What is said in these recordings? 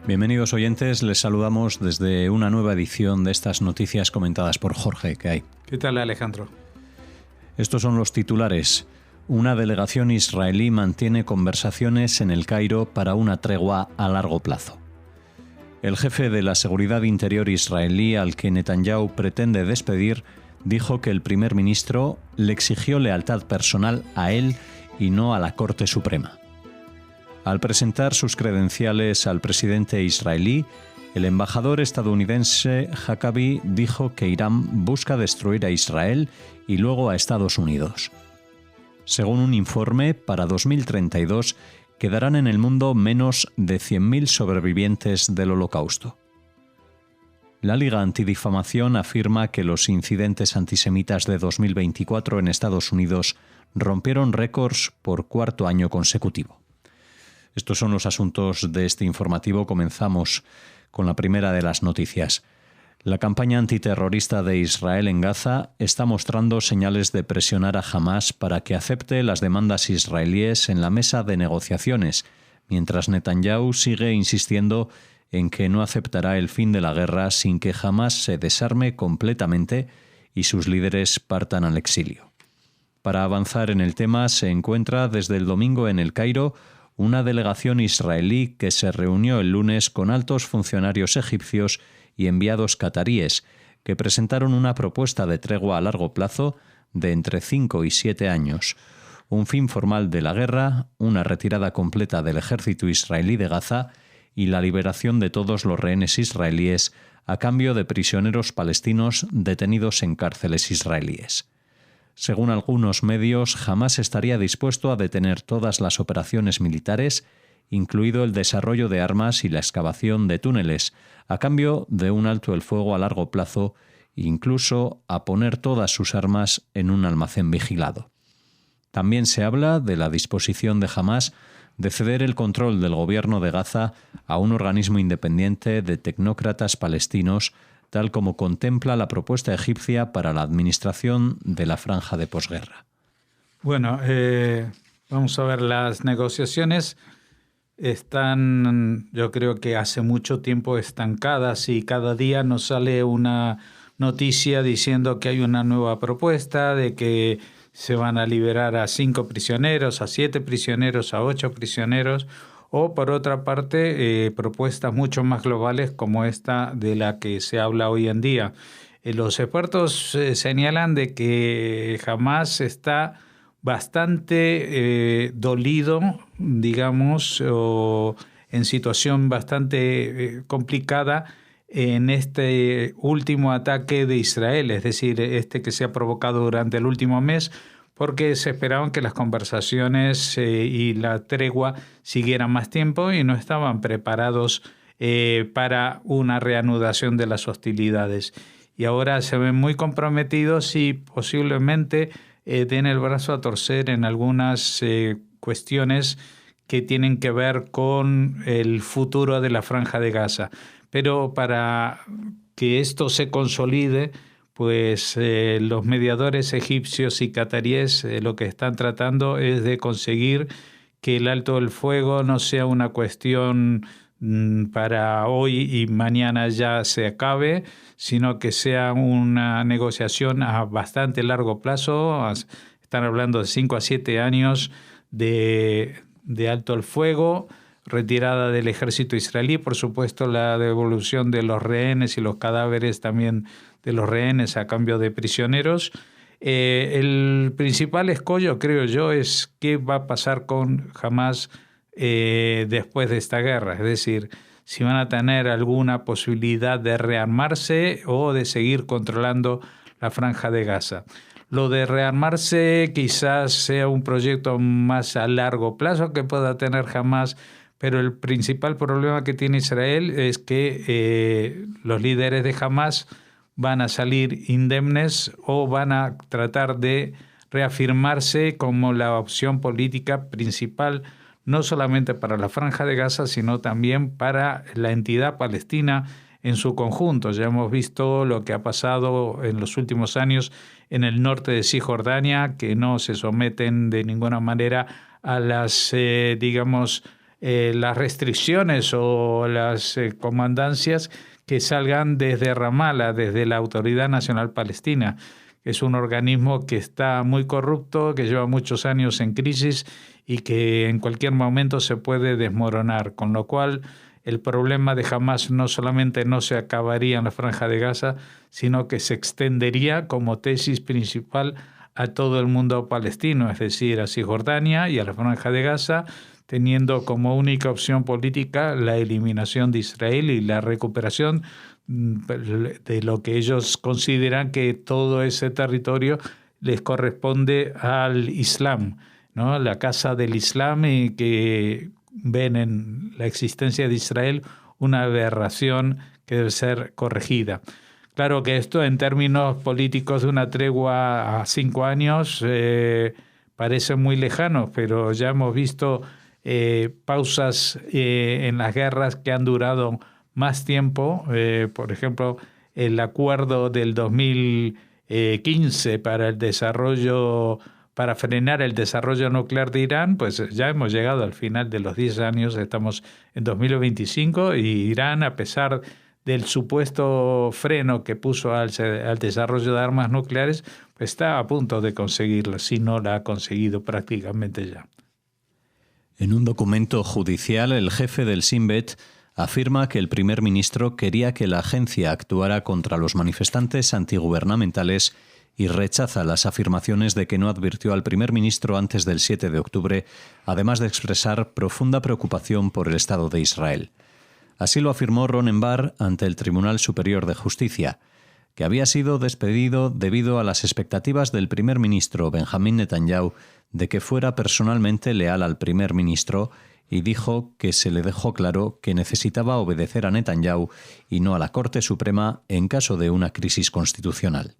Bienvenidos oyentes, les saludamos desde una nueva edición de estas noticias comentadas por Jorge. ¿Qué hay? ¿Qué tal, Alejandro? Estos son los titulares. Una delegación israelí mantiene conversaciones en El Cairo para una tregua a largo plazo. El jefe de la seguridad interior israelí, al que Netanyahu pretende despedir, dijo que el primer ministro le exigió lealtad personal a él y no a la Corte Suprema. Al presentar sus credenciales al presidente israelí, el embajador estadounidense Huckabee dijo que Irán busca destruir a Israel y luego a Estados Unidos. Según un informe, para 2032 quedarán en el mundo menos de 100.000 sobrevivientes del Holocausto. La Liga Antidifamación afirma que los incidentes antisemitas de 2024 en Estados Unidos rompieron récords por cuarto año consecutivo. Estos son los asuntos de este informativo. Comenzamos con la primera de las noticias. La campaña antiterrorista de Israel en Gaza está mostrando señales de presionar a Hamás para que acepte las demandas israelíes en la mesa de negociaciones, mientras Netanyahu sigue insistiendo en que no aceptará el fin de la guerra sin que Hamás se desarme completamente y sus líderes partan al exilio. Para avanzar en el tema se encuentra desde el domingo en El Cairo una delegación israelí que se reunió el lunes con altos funcionarios egipcios y enviados cataríes, que presentaron una propuesta de tregua a largo plazo de entre 5 y 7 años, un fin formal de la guerra, una retirada completa del ejército israelí de Gaza y la liberación de todos los rehenes israelíes a cambio de prisioneros palestinos detenidos en cárceles israelíes. Según algunos medios, Hamás estaría dispuesto a detener todas las operaciones militares, incluido el desarrollo de armas y la excavación de túneles, a cambio de un alto el fuego a largo plazo, incluso a poner todas sus armas en un almacén vigilado. También se habla de la disposición de Hamás de ceder el control del gobierno de Gaza a un organismo independiente de tecnócratas palestinos, tal como contempla la propuesta egipcia para la administración de la franja de posguerra. Bueno, vamos a ver, las negociaciones están, yo creo que hace mucho tiempo estancadas y cada día nos sale una noticia diciendo que hay una nueva propuesta, de que se van a liberar a 5 prisioneros, a 7 prisioneros, a 8 prisioneros, o por otra parte propuestas mucho más globales como esta de la que se habla hoy en día. Los expertos señalan de que Hamás está bastante dolido, digamos, o en situación bastante complicada en este último ataque de Israel, es decir, este que se ha provocado durante el último mes, porque se esperaban que las conversaciones y la tregua siguieran más tiempo y no estaban preparados para una reanudación de las hostilidades. Y ahora se ven muy comprometidos y posiblemente den el brazo a torcer en algunas cuestiones que tienen que ver con el futuro de la Franja de Gaza. Pero para que esto se consolide, pues los mediadores egipcios y cataríes lo que están tratando es de conseguir que el alto del fuego no sea una cuestión para hoy y mañana ya se acabe, sino que sea una negociación a bastante largo plazo. Están hablando de 5 a 7 años de alto el fuego, retirada del ejército israelí, por supuesto la devolución de los rehenes y los cadáveres también de los rehenes a cambio de prisioneros. El principal escollo, creo yo, es qué va a pasar con Hamás después de esta guerra, es decir, si van a tener alguna posibilidad de rearmarse o de seguir controlando la Franja de Gaza. Lo de rearmarse quizás sea un proyecto más a largo plazo que pueda tener Hamás, pero el principal problema que tiene Israel es que los líderes de Hamás van a salir indemnes o van a tratar de reafirmarse como la opción política principal, no solamente para la Franja de Gaza, sino también para la entidad palestina en su conjunto. Ya hemos visto lo que ha pasado en los últimos años en el norte de Cisjordania, que no se someten de ninguna manera a las, las restricciones o las comandancias que salgan desde Ramallah, desde la Autoridad Nacional Palestina. Es un organismo que está muy corrupto, que lleva muchos años en crisis y que en cualquier momento se puede desmoronar, con lo cual el problema de Hamás no solamente no se acabaría en la Franja de Gaza, sino que se extendería como tesis principal a todo el mundo palestino, es decir, a Cisjordania y a la Franja de Gaza, teniendo como única opción política la eliminación de Israel y la recuperación de lo que ellos consideran que todo ese territorio les corresponde al Islam, ¿no? La casa del Islam, y que ven en la existencia de Israel una aberración que debe ser corregida. Claro que esto en términos políticos de una tregua a 5 años parece muy lejano, pero ya hemos visto pausas en las guerras que han durado más tiempo. Por ejemplo, el acuerdo del 2015 para el desarrollo, para frenar el desarrollo nuclear de Irán, pues ya hemos llegado al final de los 10 años, estamos en 2025 y Irán, a pesar del supuesto freno que puso al desarrollo de armas nucleares, pues está a punto de conseguirlo, si no la ha conseguido prácticamente ya. En un documento judicial, el jefe del Shin Bet afirma que el primer ministro quería que la agencia actuara contra los manifestantes antigubernamentales y rechaza las afirmaciones de que no advirtió al primer ministro antes del 7 de octubre, además de expresar profunda preocupación por el Estado de Israel. Así lo afirmó Ronen Bar ante el Tribunal Superior de Justicia, que había sido despedido debido a las expectativas del primer ministro Benjamín Netanyahu de que fuera personalmente leal al primer ministro, y dijo que se le dejó claro que necesitaba obedecer a Netanyahu y no a la Corte Suprema en caso de una crisis constitucional.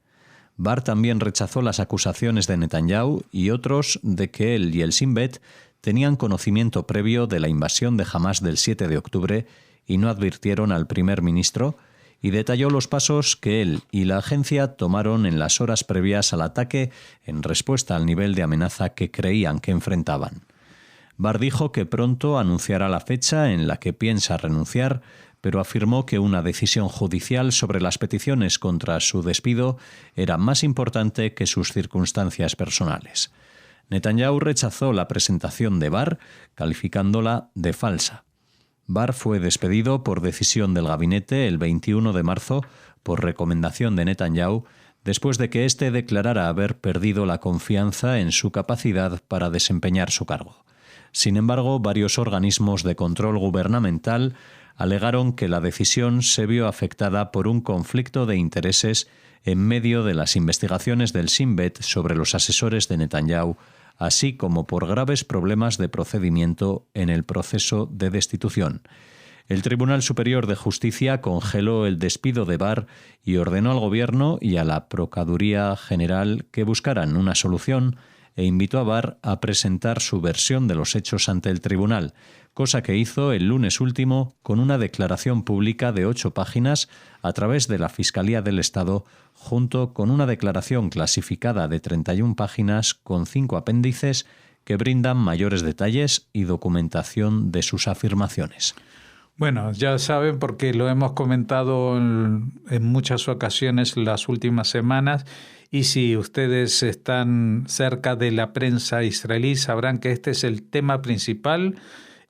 Bar también rechazó las acusaciones de Netanyahu y otros de que él y el Shin Bet tenían conocimiento previo de la invasión de Hamás del 7 de octubre y no advirtieron al primer ministro, y detalló los pasos que él y la agencia tomaron en las horas previas al ataque en respuesta al nivel de amenaza que creían que enfrentaban. Bar dijo que pronto anunciará la fecha en la que piensa renunciar, pero afirmó que una decisión judicial sobre las peticiones contra su despido era más importante que sus circunstancias personales. Netanyahu rechazó la presentación de Bar, calificándola de falsa. Bar fue despedido por decisión del gabinete el 21 de marzo por recomendación de Netanyahu, después de que éste declarara haber perdido la confianza en su capacidad para desempeñar su cargo. Sin embargo, varios organismos de control gubernamental alegaron que la decisión se vio afectada por un conflicto de intereses en medio de las investigaciones del Shin Bet sobre los asesores de Netanyahu, así como por graves problemas de procedimiento en el proceso de destitución. El Tribunal Superior de Justicia congeló el despido de Bar y ordenó al Gobierno y a la Procuraduría General que buscaran una solución, e invitó a Bar a presentar su versión de los hechos ante el tribunal, cosa que hizo el lunes último con una declaración pública de 8 páginas a través de la Fiscalía del Estado, junto con una declaración clasificada de 31 páginas con 5 apéndices que brindan mayores detalles y documentación de sus afirmaciones. Bueno, ya saben, porque lo hemos comentado en muchas ocasiones las últimas semanas, y si ustedes están cerca de la prensa israelí sabrán que este es el tema principal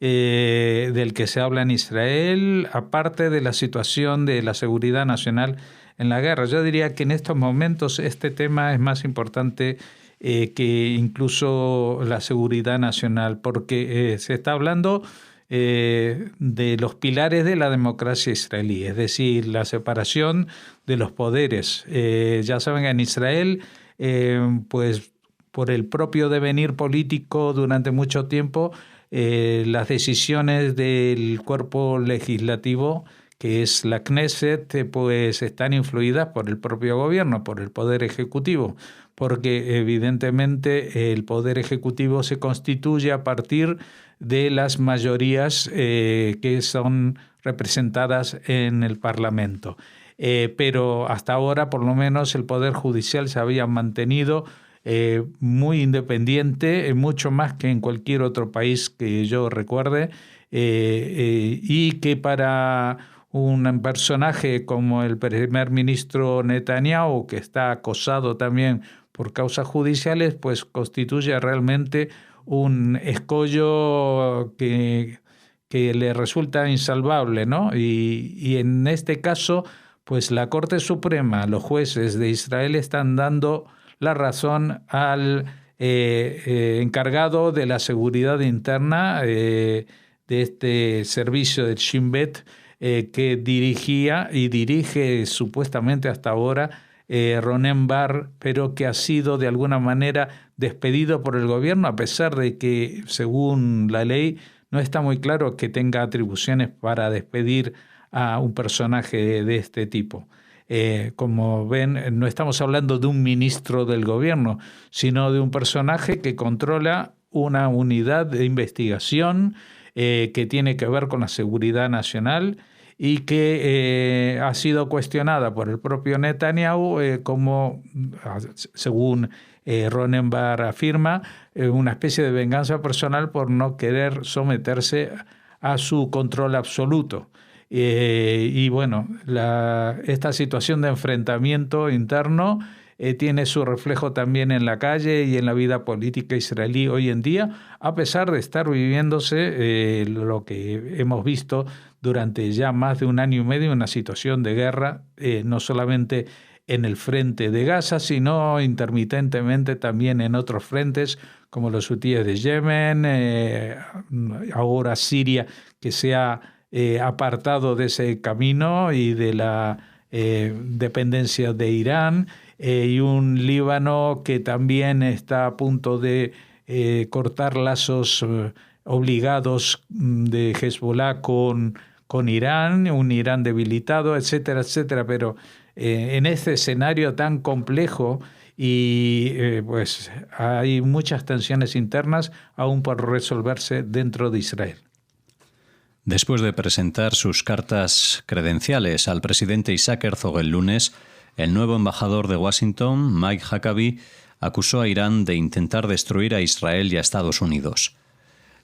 del que se habla en Israel, aparte de la situación de la seguridad nacional en la guerra. Yo diría que en estos momentos este tema es más importante que incluso la seguridad nacional, porque se está hablando de los pilares de la democracia israelí, es decir, la separación de los poderes. Ya saben, en Israel, pues por el propio devenir político durante mucho tiempo, las decisiones del cuerpo legislativo, que es la Knesset, pues están influidas por el propio gobierno, por el poder ejecutivo, porque evidentemente el poder ejecutivo se constituye a partir de las mayorías que son representadas en el Parlamento. Pero hasta ahora, por lo menos, el Poder Judicial se había mantenido muy independiente, mucho más que en cualquier otro país que yo recuerde, y que para un personaje como el primer ministro Netanyahu, que está acosado también por causas judiciales, pues constituye realmente un escollo que le resulta insalvable, ¿no? Y en este caso, pues la Corte Suprema, los jueces de Israel están dando la razón al encargado de la seguridad interna de este servicio del Shin Bet, que dirigía y dirige supuestamente hasta ahora Ronen Bar, pero que ha sido de alguna manera despedido por el gobierno, a pesar de que, según la ley, no está muy claro que tenga atribuciones para despedir a un personaje de este tipo. Como ven, no estamos hablando de un ministro del gobierno, sino de un personaje que controla una unidad de investigación que tiene que ver con la seguridad nacional y que ha sido cuestionada por el propio Netanyahu como, según Ronen Bar afirma, una especie de venganza personal por no querer someterse a su control absoluto. Y bueno, esta situación de enfrentamiento interno tiene su reflejo también en la calle y en la vida política israelí hoy en día, a pesar de estar viviéndose lo que hemos visto durante ya más de un año y medio, una situación de guerra, no solamente en el frente de Gaza, sino intermitentemente también en otros frentes, como los hutíes de Yemen, ahora Siria, que se ha apartado de ese camino y de la dependencia de Irán, y un Líbano que también está a punto de cortar lazos obligados de Hezbollah con Irán, un Irán debilitado, etcétera, etcétera. Pero en este escenario tan complejo y pues hay muchas tensiones internas aún por resolverse dentro de Israel. Después de presentar sus cartas credenciales al presidente Isaac Herzog el lunes, el nuevo embajador de Washington, Mike Huckabee, acusó a Irán de intentar destruir a Israel y a Estados Unidos.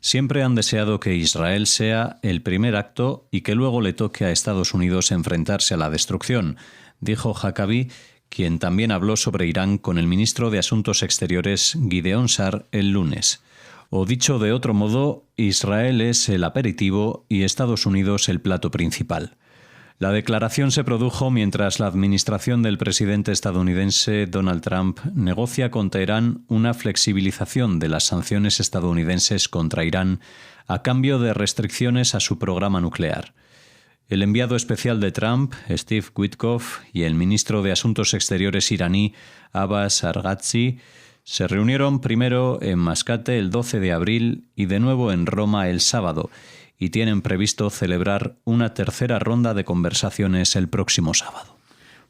Siempre han deseado que Israel sea el primer acto y que luego le toque a Estados Unidos enfrentarse a la destrucción, dijo Huckabee, quien también habló sobre Irán con el ministro de Asuntos Exteriores Gideon Sa'ar el lunes. O dicho de otro modo, Israel es el aperitivo y Estados Unidos el plato principal. La declaración se produjo mientras la administración del presidente estadounidense Donald Trump negocia con Teherán una flexibilización de las sanciones estadounidenses contra Irán a cambio de restricciones a su programa nuclear. El enviado especial de Trump, Steve Witkoff, y el ministro de Asuntos Exteriores iraní, Abbas Araghchi, se reunieron primero en Mascate el 12 de abril y de nuevo en Roma el sábado, y tienen previsto celebrar una tercera ronda de conversaciones el próximo sábado.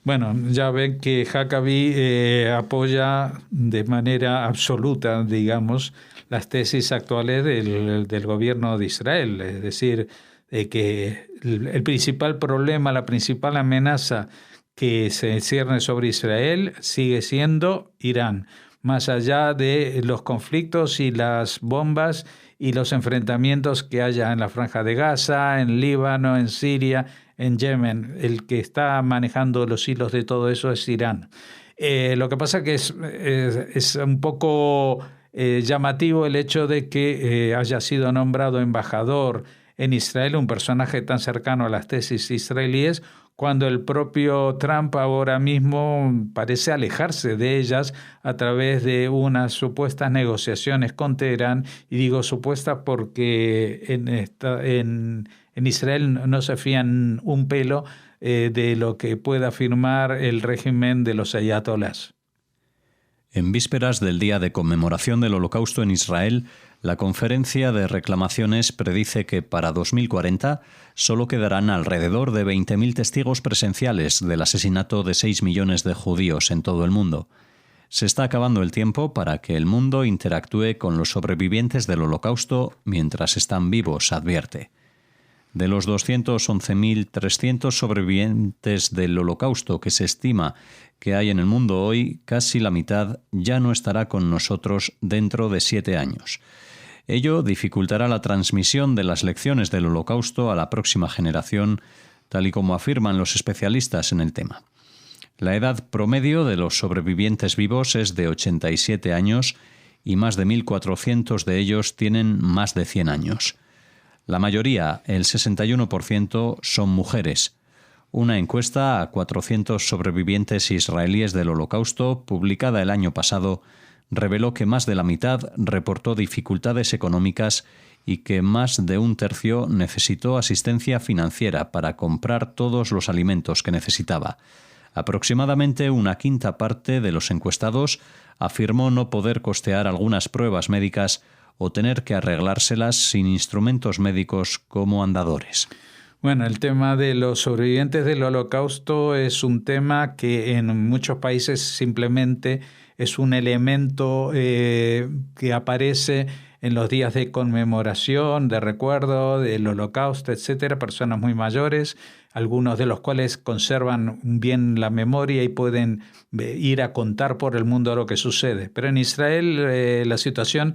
Bueno, ya ven que Huckabee apoya de manera absoluta, digamos, las tesis actuales del gobierno de Israel, es decir, que el principal problema, la principal amenaza que se cierne sobre Israel sigue siendo Irán, más allá de los conflictos y las bombas y los enfrentamientos que haya en la Franja de Gaza, en Líbano, en Siria, en Yemen. El que está manejando los hilos de todo eso es Irán. Lo que pasa que es un poco llamativo el hecho de que haya sido nombrado embajador en Israel un personaje tan cercano a las tesis israelíes, cuando el propio Trump ahora mismo parece alejarse de ellas a través de unas supuestas negociaciones con Teherán, y digo supuestas porque en Israel no se fían un pelo de lo que pueda afirmar el régimen de los ayatolás. En vísperas del Día de Conmemoración del Holocausto en Israel, la Conferencia de Reclamaciones predice que para 2040 solo quedarán alrededor de 20.000 testigos presenciales del asesinato de 6 millones de judíos en todo el mundo. Se está acabando el tiempo para que el mundo interactúe con los sobrevivientes del Holocausto mientras están vivos, advierte. De los 211.300 sobrevivientes del Holocausto que se estima que hay en el mundo hoy, casi la mitad ya no estará con nosotros dentro de 7 años. Ello dificultará la transmisión de las lecciones del Holocausto a la próxima generación, tal y como afirman los especialistas en el tema. La edad promedio de los sobrevivientes vivos es de 87 años y más de 1.400 de ellos tienen más de 100 años. La mayoría, el 61%, son mujeres. Una encuesta a 400 sobrevivientes israelíes del Holocausto, publicada el año pasado, reveló que más de la mitad reportó dificultades económicas y que más de un tercio necesitó asistencia financiera para comprar todos los alimentos que necesitaba. Aproximadamente una quinta parte de los encuestados afirmó no poder costear algunas pruebas médicas o tener que arreglárselas sin instrumentos médicos como andadores. Bueno, el tema de los sobrevivientes del Holocausto es un tema que en muchos países simplemente es un elemento que aparece en los días de conmemoración, de recuerdo del Holocausto, etcétera, personas muy mayores, algunos de los cuales conservan bien la memoria y pueden ir a contar por el mundo lo que sucede. Pero en Israel la situación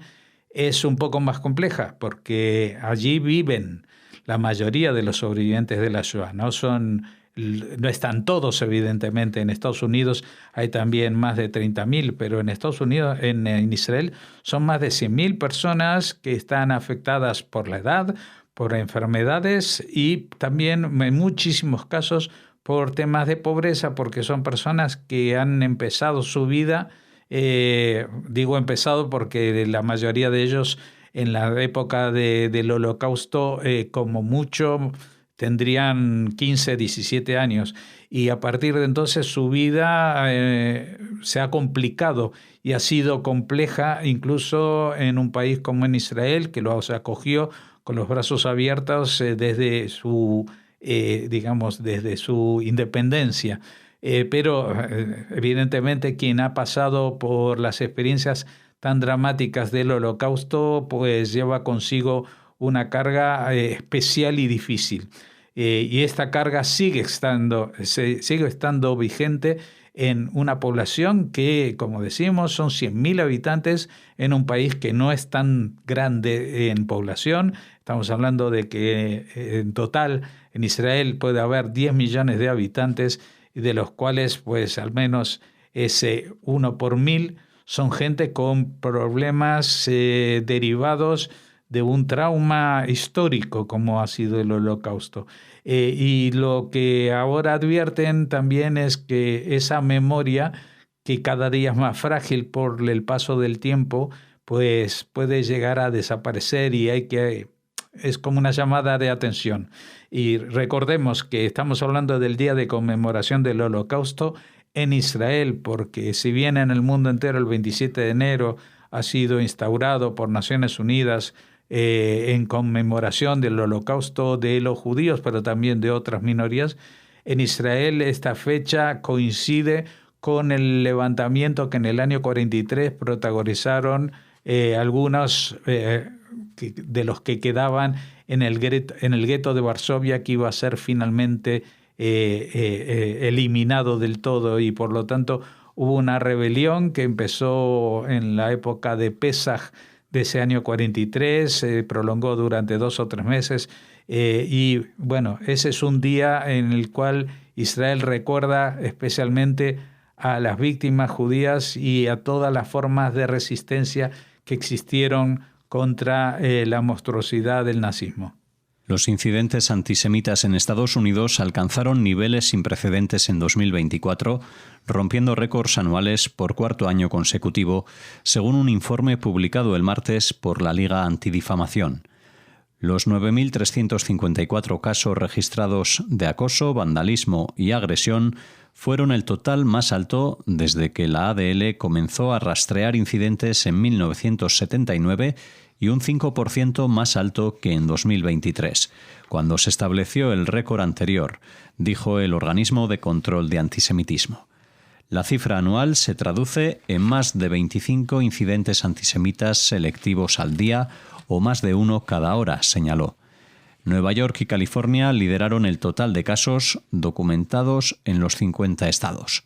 es un poco más compleja porque allí viven la mayoría de los sobrevivientes de la Shoah. No están todos, evidentemente. En Estados Unidos hay también más de 30.000, pero en Estados Unidos, en Israel, son más de 100.000 personas que están afectadas por la edad, por enfermedades y también en muchísimos casos por temas de pobreza, porque son personas que han empezado su vida, digo empezado porque la mayoría de ellos en la época del Holocausto, como mucho, tendrían 15, 17 años y a partir de entonces su vida se ha complicado y ha sido compleja incluso en un país como en Israel, que los acogió con los brazos abiertos desde su independencia. Pero evidentemente quien ha pasado por las experiencias tan dramáticas del Holocausto pues lleva consigo una carga especial y difícil. Y esta carga sigue estando vigente en una población que, como decimos, son 100.000 habitantes en un país que no es tan grande en población. Estamos hablando de que en total en Israel puede haber 10 millones de habitantes, de los cuales pues al menos ese 1 por 1.000 son gente con problemas derivados de un trauma histórico como ha sido el Holocausto. Y lo que ahora advierten también es que esa memoria, que cada día es más frágil por el paso del tiempo, pues puede llegar a desaparecer y es como una llamada de atención. Y recordemos que estamos hablando del día de conmemoración del Holocausto en Israel, porque si bien en el mundo entero el 27 de enero ha sido instaurado por Naciones Unidas en conmemoración del Holocausto de los judíos, pero también de otras minorías, en Israel esta fecha coincide con el levantamiento que en el año 43 protagonizaron algunos de los que quedaban en el gueto de Varsovia, que iba a ser finalmente eliminado del todo, y por lo tanto hubo una rebelión que empezó en la época de Pesaj de ese año 43, se prolongó durante 2 o 3 meses y bueno, ese es un día en el cual Israel recuerda especialmente a las víctimas judías y a todas las formas de resistencia que existieron contra la monstruosidad del nazismo. Los incidentes antisemitas en Estados Unidos alcanzaron niveles sin precedentes en 2024, rompiendo récords anuales por 4º año consecutivo, según un informe publicado el martes por la Liga Antidifamación. Los 9.354 casos registrados de acoso, vandalismo y agresión fueron el total más alto desde que la ADL comenzó a rastrear incidentes en 1979 y un 5% más alto que en 2023, cuando se estableció el récord anterior, dijo el organismo de control de antisemitismo. La cifra anual se traduce en más de 25 incidentes antisemitas selectivos al día o más de uno cada hora, señaló. Nueva York y California lideraron el total de casos documentados en los 50 estados.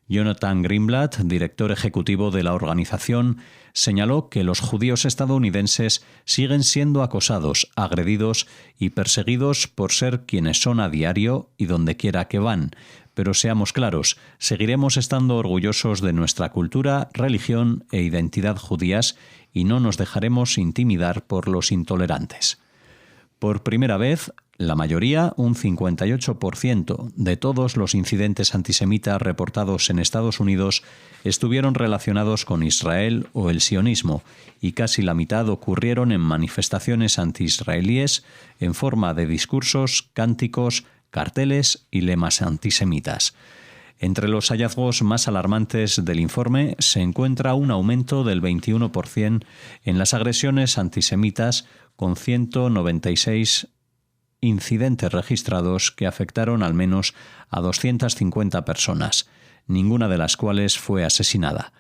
Jonathan Greenblatt, director ejecutivo de la organización, señaló que los judíos estadounidenses siguen siendo acosados, agredidos y perseguidos por ser quienes son a diario y donde quiera que van. Pero seamos claros, seguiremos estando orgullosos de nuestra cultura, religión e identidad judías y no nos dejaremos intimidar por los intolerantes. Por primera vez, la mayoría, un 58% de todos los incidentes antisemitas reportados en Estados Unidos estuvieron relacionados con Israel o el sionismo, y casi la mitad ocurrieron en manifestaciones antiisraelíes en forma de discursos, cánticos, carteles y lemas antisemitas. Entre los hallazgos más alarmantes del informe se encuentra un aumento del 21% en las agresiones antisemitas, con 196 incidentes registrados que afectaron al menos a 250 personas, ninguna de las cuales fue asesinada.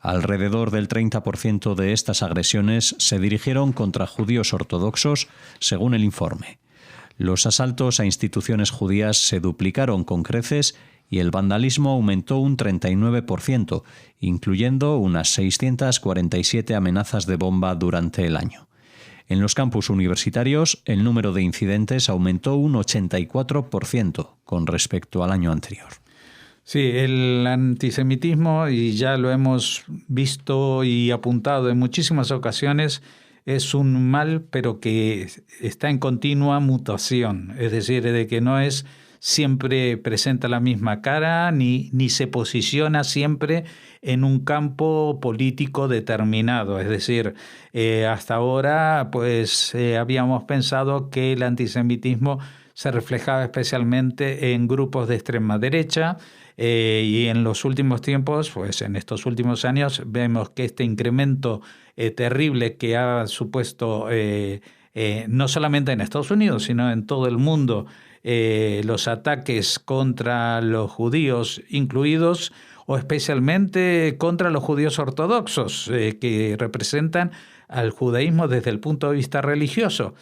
Alrededor del 30% de estas agresiones se dirigieron contra judíos ortodoxos, según el informe. Los asaltos a instituciones judías se duplicaron con creces y el vandalismo aumentó un 39%, incluyendo unas 647 amenazas de bomba durante el año. En los campus universitarios, el número de incidentes aumentó un 84% con respecto al año anterior. Sí, el antisemitismo, y ya lo hemos visto y apuntado en muchísimas ocasiones, es un mal, pero que está en continua mutación. Es decir, de que no es siempre presenta la misma cara, ni se posiciona siempre en un campo político determinado. Es decir, hasta ahora pues habíamos pensado que el antisemitismo se reflejaba especialmente en grupos de extrema derecha, y en los últimos tiempos, pues en estos últimos años, vemos que este incremento terrible que ha supuesto no solamente en Estados Unidos, sino en todo el mundo, los ataques contra los judíos incluidos, o especialmente contra los judíos ortodoxos, que representan al judaísmo desde el punto de vista religioso.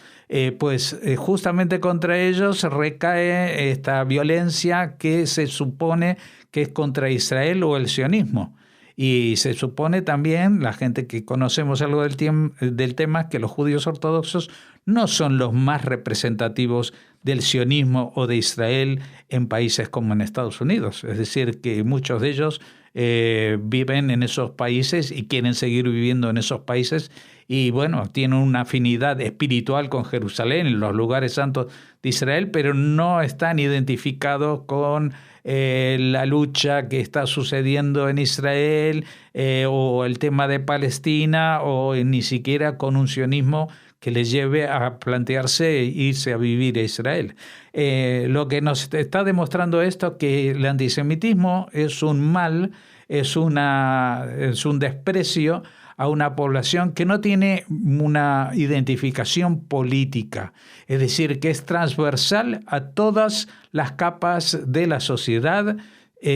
Justamente contra ellos recae esta violencia que se supone que es contra Israel o el sionismo. Y se supone también, la gente que conocemos algo del tema, que los judíos ortodoxos no son los más representativos del sionismo o de Israel en países como en Estados Unidos. Es decir, que muchos de ellos viven en esos países y quieren seguir viviendo en esos países, y bueno, tienen una afinidad espiritual con Jerusalén, los lugares santos de Israel, pero no están identificados con la lucha que está sucediendo en Israel, o el tema de Palestina, o ni siquiera con un sionismo que les lleve a plantearse irse a vivir a Israel. Lo que nos está demostrando esto, que el antisemitismo es un mal, es un desprecio a una población que no tiene una identificación política, es decir, que es transversal a todas las capas de la sociedad,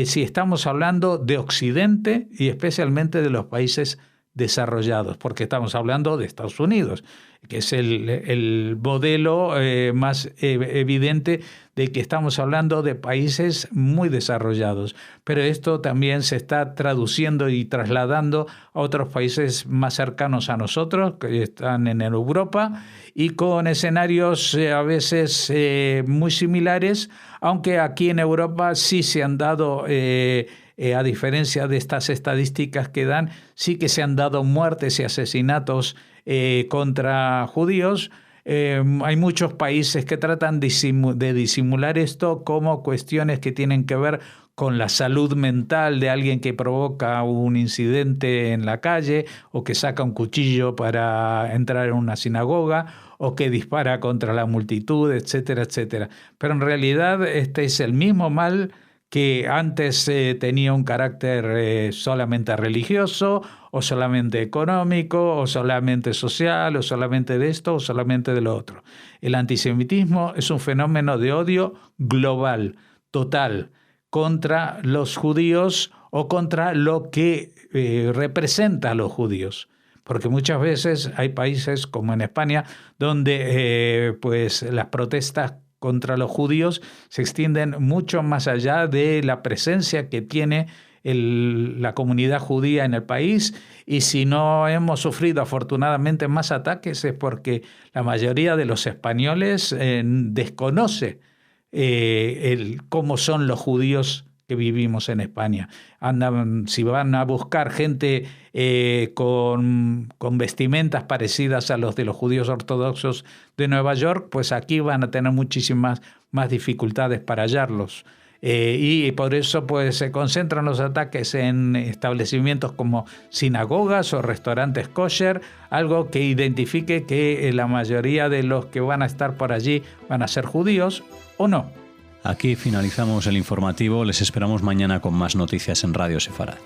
si estamos hablando de Occidente y especialmente de los países desarrollados, porque estamos hablando de Estados Unidos, que es el modelo más evidente de que estamos hablando de países muy desarrollados. Pero esto también se está traduciendo y trasladando a otros países más cercanos a nosotros, que están en Europa, y con escenarios a veces muy similares, aunque aquí en Europa sí se han dado... a diferencia de estas estadísticas que dan, sí que se han dado muertes y asesinatos contra judíos. Hay muchos países que tratan de disimular esto como cuestiones que tienen que ver con la salud mental de alguien que provoca un incidente en la calle, o que saca un cuchillo para entrar en una sinagoga, o que dispara contra la multitud, etcétera, etcétera. Pero en realidad este es el mismo mal que antes tenía un carácter solamente religioso, o solamente económico, o solamente social, o solamente de esto, o solamente de lo otro. El antisemitismo es un fenómeno de odio global, total, contra los judíos o contra lo que representa a los judíos. porque muchas veces hay países como en España donde pues las protestas contra los judíos se extienden mucho más allá de la presencia que tiene la comunidad judía en el país, y si no hemos sufrido afortunadamente más ataques es porque la mayoría de los españoles desconoce cómo son los judíos que vivimos en España. Si van a buscar gente con vestimentas parecidas a los de los judíos ortodoxos de Nueva York, pues aquí van a tener muchísimas más dificultades para hallarlos. Y por eso pues se concentran los ataques en establecimientos como sinagogas o restaurantes kosher, algo que identifique que la mayoría de los que van a estar por allí van a ser judíos o no. Aquí finalizamos el informativo. Les esperamos mañana con más noticias en Radio Sefarad.